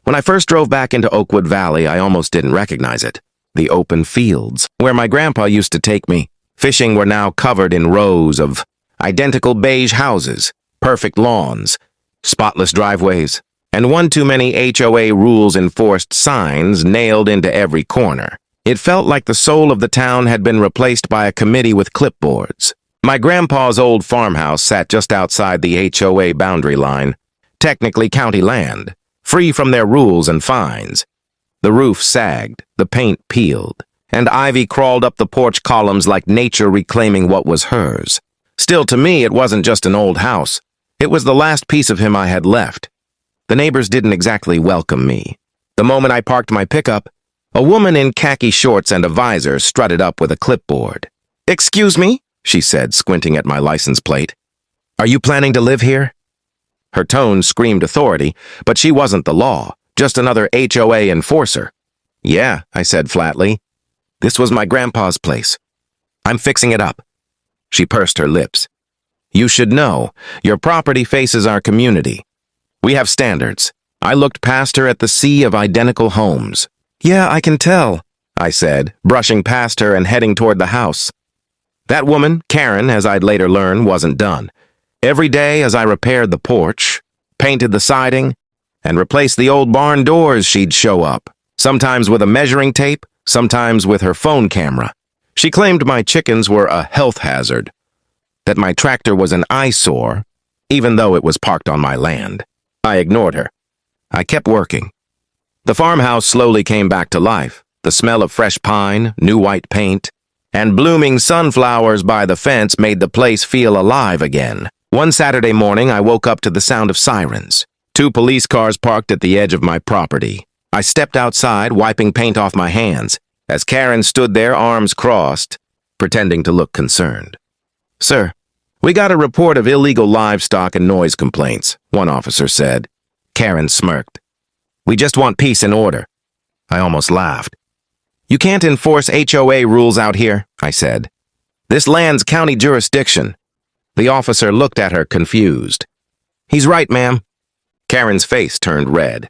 When I first drove back into Oakwood Valley, I almost didn't recognize it. The open fields, where my grandpa used to take me. Fishing were now covered in rows of identical beige houses, perfect lawns, spotless driveways, and one too many HOA rules enforced signs nailed into every corner. It felt like the soul of the town had been replaced by a committee with clipboards. My grandpa's old farmhouse sat just outside the HOA boundary line, technically county land, free from their rules and fines. The roof sagged, the paint peeled, and ivy crawled up the porch columns like nature reclaiming what was hers. Still, to me, it wasn't just an old house. It was the last piece of him I had left. The neighbors didn't exactly welcome me. The moment I parked my pickup, a woman in khaki shorts and a visor strutted up with a clipboard. "Excuse me," she said, squinting at my license plate. "Are you planning to live here?" Her tone screamed authority, but she wasn't the law, just another HOA enforcer. "Yeah," I said flatly. "This was my grandpa's place. I'm fixing it up." She pursed her lips. "You should know. Your property faces our community. We have standards." I looked past her at the sea of identical homes. "Yeah, I can tell," I said, brushing past her and heading toward the house. That woman, Karen, as I'd later learn, wasn't done. Every day as I repaired the porch, painted the siding, and replaced the old barn doors, she'd show up, sometimes with a measuring tape, sometimes with her phone camera. She claimed my chickens were a health hazard, that my tractor was an eyesore, even though it was parked on my land. I ignored her. I kept working. The farmhouse slowly came back to life, the smell of fresh pine, new white paint, and blooming sunflowers by the fence made the place feel alive again. One Saturday morning, I woke up to the sound of sirens. 2 police cars parked at the edge of my property. I stepped outside, wiping paint off my hands, as Karen stood there, arms crossed, pretending to look concerned. "Sir, we got a report of illegal livestock and noise complaints," one officer said. Karen smirked. "We just want peace and order." I almost laughed. "You can't enforce HOA rules out here," I said. "This land's county jurisdiction." The officer looked at her confused. "He's right, ma'am." Karen's face turned red.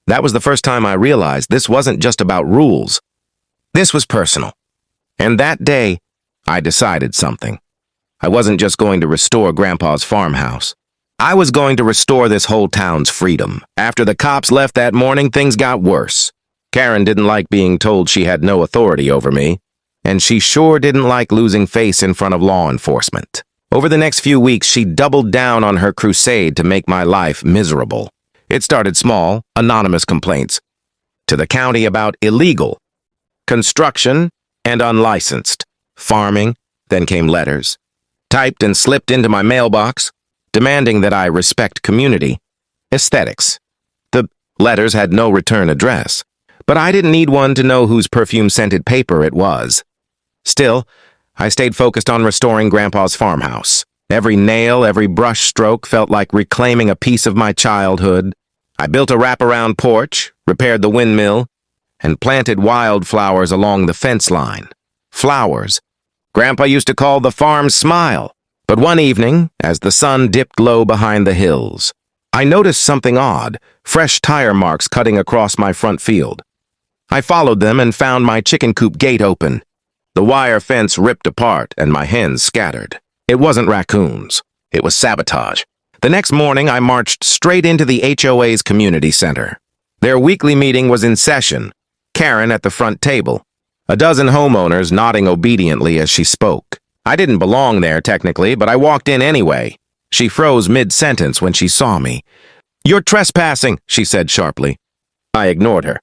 That was the first time I realized this wasn't just about rules. This was personal. And that day, I decided something. I wasn't just going to restore Grandpa's farmhouse. I was going to restore this whole town's freedom. After the cops left that morning, things got worse. Karen didn't like being told she had no authority over me, and she sure didn't like losing face in front of law enforcement. Over the next few weeks, she doubled down on her crusade to make my life miserable. It started small, anonymous complaints, to the county about illegal, construction, and unlicensed, farming. Then came letters, typed and slipped into my mailbox, demanding that I respect community, aesthetics. The letters had no return address, but I didn't need one to know whose perfume-scented paper it was. Still, I stayed focused on restoring Grandpa's farmhouse. Every nail, every brush stroke felt like reclaiming a piece of my childhood. I built a wraparound porch, repaired the windmill, and planted wildflowers along the fence line. Flowers Grandpa used to call the farm's smile. But one evening, as the sun dipped low behind the hills, I noticed something odd, fresh tire marks cutting across my front field. I followed them and found my chicken coop gate open, the wire fence ripped apart and my hens scattered. It wasn't raccoons. It was sabotage. The next morning, I marched straight into the HOA's community center. Their weekly meeting was in session, Karen at the front table, a dozen homeowners nodding obediently as she spoke. I didn't belong there, technically, but I walked in anyway. She froze mid-sentence when she saw me. "You're trespassing," she said sharply. I ignored her.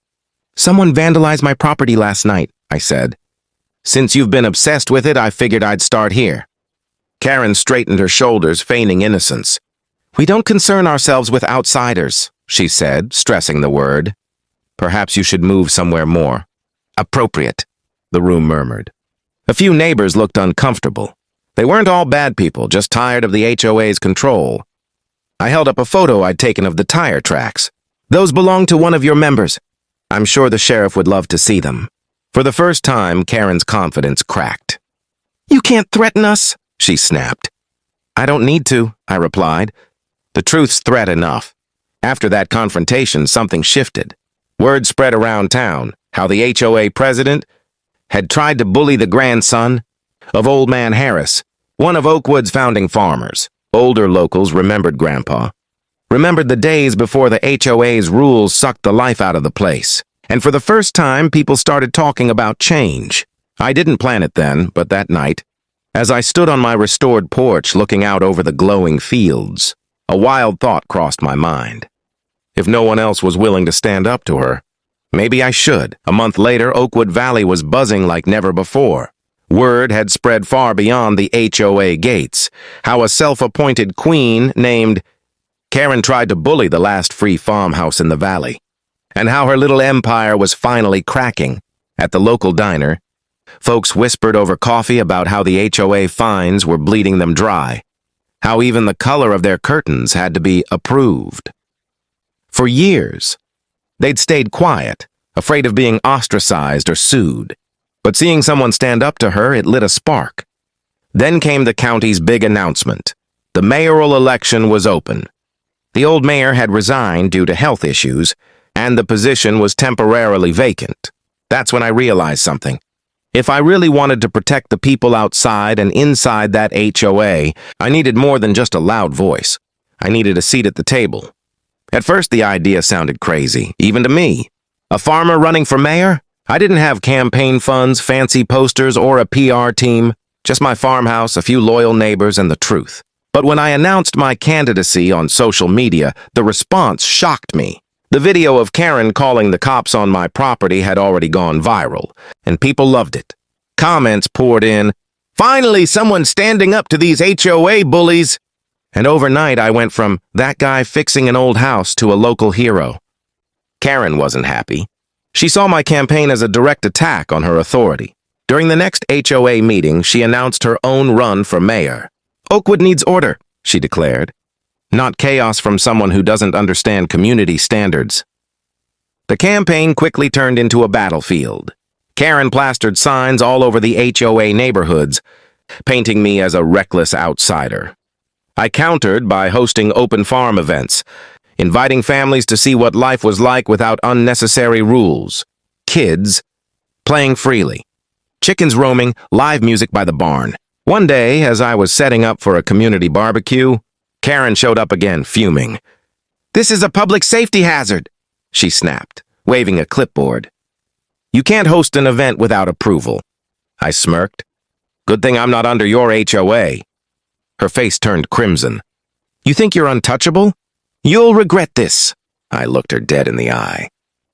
"Someone vandalized my property last night," I said. "Since you've been obsessed with it, I figured I'd start here." Karen straightened her shoulders, feigning innocence. "We don't concern ourselves with outsiders," she said, stressing the word. "Perhaps you should move somewhere more appropriate," the room murmured. A few neighbors looked uncomfortable. They weren't all bad people, just tired of the HOA's control. I held up a photo I'd taken of the tire tracks. "Those belong to one of your members. I'm sure the sheriff would love to see them." For the first time, Karen's confidence cracked. "You can't threaten us," she snapped. "I don't need to," I replied. "The truth's threat enough. After that confrontation, something shifted. Word spread around town how the HOA president had tried to bully the grandson of Old Man Harris, one of Oakwood's founding farmers. Older locals remembered Grandpa, remembered the days before the HOA's rules sucked the life out of the place. And for the first time, people started talking about change. I didn't plan it then, but that night, as I stood on my restored porch looking out over the glowing fields, a wild thought crossed my mind. If no one else was willing to stand up to her, maybe I should. A month later, Oakwood Valley was buzzing like never before. Word had spread far beyond the HOA gates, how a self-appointed queen named Karen tried to bully the last free farmhouse in the valley, and how her little empire was finally cracking. At the local diner, folks whispered over coffee about how the HOA fines were bleeding them dry, how even the color of their curtains had to be approved. For years, they'd stayed quiet, afraid of being ostracized or sued. But seeing someone stand up to her, it lit a spark. Then came the county's big announcement. The mayoral election was open. The old mayor had resigned due to health issues, and the position was temporarily vacant. That's when I realized something. If I really wanted to protect the people outside and inside that HOA, I needed more than just a loud voice. I needed a seat at the table. At first, the idea sounded crazy, even to me. A farmer running for mayor? I didn't have campaign funds, fancy posters, or a PR team. Just my farmhouse, a few loyal neighbors, and the truth. But when I announced my candidacy on social media, the response shocked me. The video of Karen calling the cops on my property had already gone viral, and people loved it. Comments poured in, "Finally, someone standing up to these HOA bullies!" And overnight, I went from that guy fixing an old house to a local hero. Karen wasn't happy. She saw my campaign as a direct attack on her authority. During the next HOA meeting, she announced her own run for mayor. "Oakwood needs order," she declared. Not chaos from someone who doesn't understand community standards. The campaign quickly turned into a battlefield. Karen plastered signs all over the HOA neighborhoods, painting me as a reckless outsider. I countered by hosting open farm events, inviting families to see what life was like without unnecessary rules. Kids playing freely. Chickens roaming, live music by the barn. One day, as I was setting up for a community barbecue, Karen showed up again, fuming. "This is a public safety hazard," she snapped, waving a clipboard. "You can't host an event without approval." I smirked. "Good thing I'm not under your HOA." Her face turned crimson. "You think you're untouchable? You'll regret this." I looked her dead in the eye.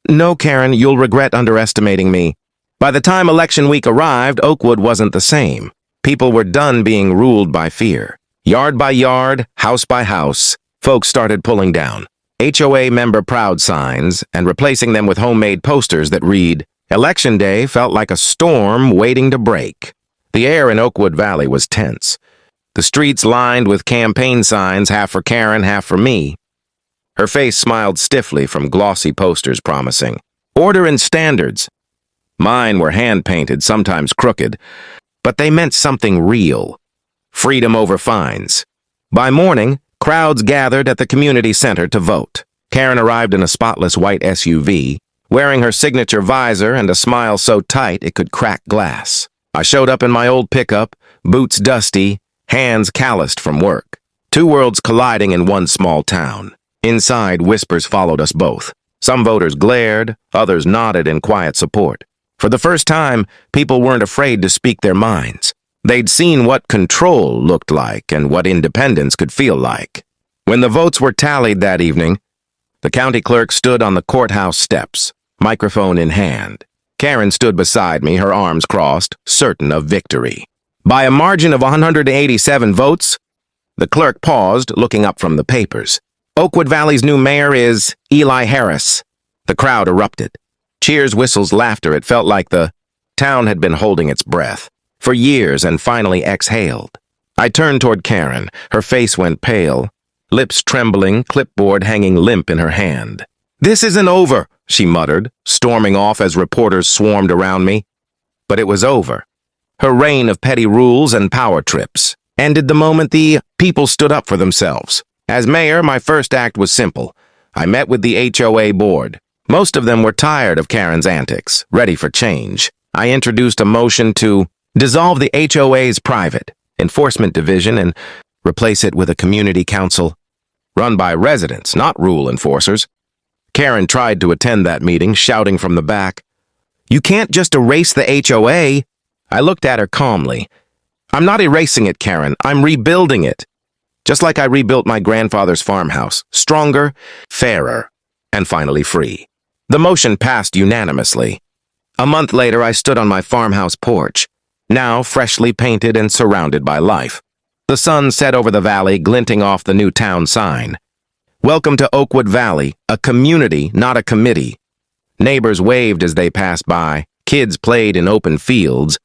"No, Karen, you'll regret underestimating me." By the time election week arrived, Oakwood wasn't the same. People were done being ruled by fear. Yard by yard, house by house, folks started pulling down HOA member proud signs and replacing them with homemade posters that read, "Election Day felt like a storm waiting to break." The air in Oakwood Valley was tense. The streets lined with campaign signs, half for Karen, half for me. Her face smiled stiffly from glossy posters promising order and standards. Mine were hand-painted, sometimes crooked, but they meant something real. Freedom over fines. By morning, crowds gathered at the community center to vote. Karen arrived in a spotless white SUV, wearing her signature visor and a smile so tight it could crack glass. I showed up in my old pickup, boots dusty, hands calloused from work. Two worlds colliding in one small town. Inside, whispers followed us both. Some voters glared, others nodded in quiet support. For the first time, people weren't afraid to speak their minds. They'd seen what control looked like and what independence could feel like. When the votes were tallied that evening, the county clerk stood on the courthouse steps, microphone in hand. Karen stood beside me, her arms crossed, certain of victory. By a margin of 187 votes, the clerk paused, looking up from the papers. "Oakwood Valley's new mayor is Eli Harris." The crowd erupted. Cheers, whistles, laughter. It felt like the town had been holding its breath for years and finally exhaled. I turned toward Karen. Her face went pale, lips trembling, clipboard hanging limp in her hand. "This isn't over," she muttered, storming off as reporters swarmed around me. But it was over. Her reign of petty rules and power trips ended the moment the people stood up for themselves. As mayor, my first act was simple. I met with the HOA board. Most of them were tired of Karen's antics, ready for change. I introduced a motion to dissolve the HOA's private enforcement division and replace it with a community council run by residents, not rule enforcers. Karen tried to attend that meeting, shouting from the back, "You can't just erase the HOA." I looked at her calmly. "I'm not erasing it, Karen. I'm rebuilding it. Just like I rebuilt my grandfather's farmhouse. Stronger, fairer, and finally free." The motion passed unanimously. A month later, I stood on my farmhouse porch, now freshly painted and surrounded by life. The sun set over the valley, glinting off the new town sign. "Welcome to Oakwood Valley, a community, not a committee." Neighbors waved as they passed by, kids played in open fields,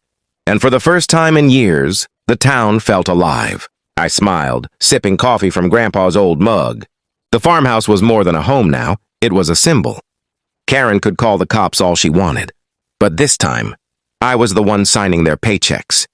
and for the first time in years, the town felt alive. I smiled, sipping coffee from Grandpa's old mug. The farmhouse was more than a home now, it was a symbol. Karen could call the cops all she wanted, but this time, I was the one signing their paychecks.